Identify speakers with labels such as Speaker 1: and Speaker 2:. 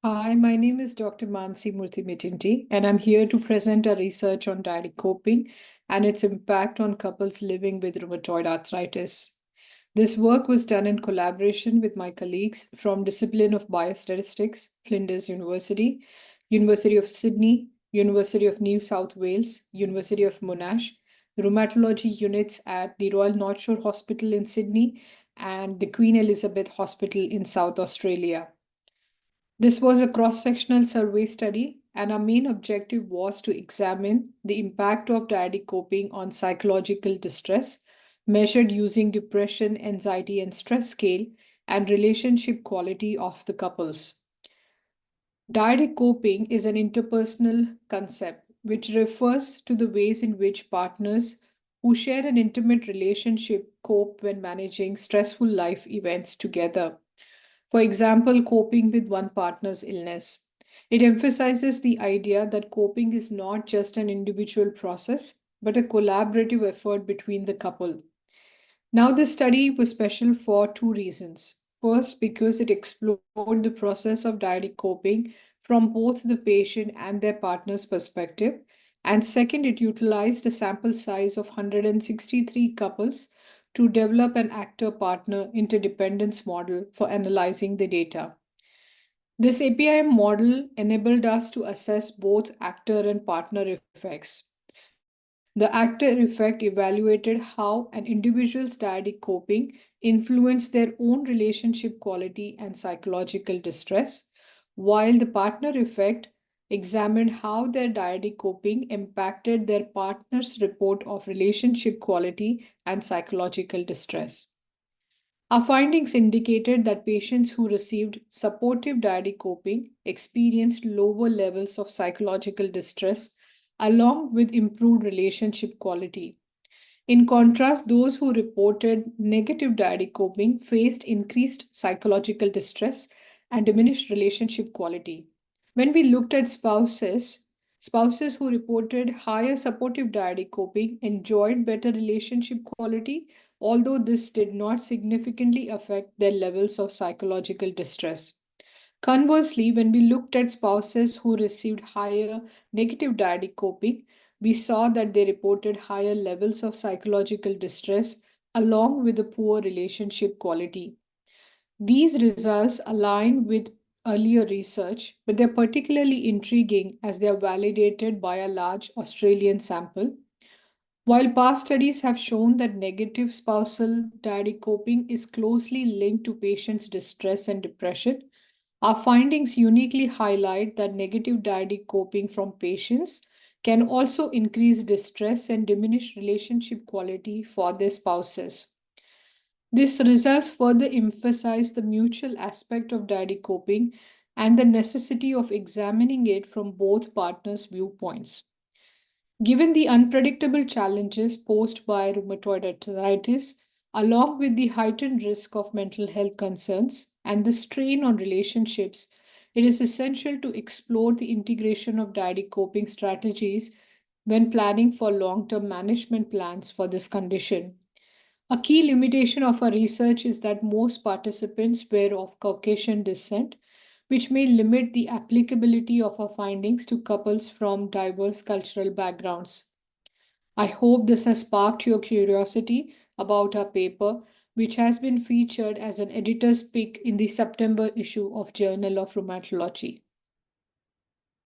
Speaker 1: Hi, my name is Dr. Mittinty, and I'm here to present our research on dyadic coping and its impact on couples living with rheumatoid arthritis. This work was done in collaboration with my colleagues from Discipline of Biostatistics, Flinders University, University of Sydney, University of New South Wales, University of Monash, Rheumatology units at the Royal North Shore Hospital in Sydney, and the Queen Elizabeth Hospital in South Australia. This was a cross-sectional survey study, and our main objective was to examine the impact of dyadic coping on psychological distress, measured using depression, anxiety, and stress scale, and relationship quality of the couples. Dyadic coping is an interpersonal concept which refers to the ways in which partners who share an intimate relationship cope when managing stressful life events together. For example, coping with one partner's illness. It emphasizes the idea that coping is not just an individual process, but a collaborative effort between the couple. Now, this study was special for two reasons. First, because it explored the process of dyadic coping from both the patient and their partner's perspective. And second, it utilized a sample size of 163 couples to develop an actor partner interdependence model for analyzing the data. This APIM model enabled us to assess both actor and partner effects. The actor effect evaluated how an individual's dyadic coping influenced their own relationship quality and psychological distress, while the partner effect examined how their dyadic coping impacted their partner's report of relationship quality and psychological distress. Our findings indicated that patients who received supportive dyadic coping experienced lower levels of psychological distress along with improved relationship quality. In contrast, those who reported negative dyadic coping faced increased psychological distress and diminished relationship quality. When we looked at spouses who reported higher supportive dyadic coping enjoyed better relationship quality, although this did not significantly affect their levels of psychological distress. Conversely, when we looked at spouses who received higher negative dyadic coping, we saw that they reported higher levels of psychological distress along with a poor relationship quality. These results align with earlier research, but they're particularly intriguing as they are validated by a large Australian sample. While past studies have shown that negative spousal dyadic coping is closely linked to patients' distress and depression, our findings uniquely highlight that negative dyadic coping from patients can also increase distress and diminish relationship quality for their spouses. These results further emphasize the mutual aspect of dyadic coping and the necessity of examining it from both partners' viewpoints. Given the unpredictable challenges posed by rheumatoid arthritis, along with the heightened risk of mental health concerns and the strain on relationships, it is essential to explore the integration of dyadic coping strategies when planning for long term management plans for this condition. A key limitation of our research is that most participants were of Caucasian descent, which may limit the applicability of our findings to couples from diverse cultural backgrounds. I hope this has sparked your curiosity about our paper, which has been featured as an editor's pick in the September issue of Journal of Rheumatology.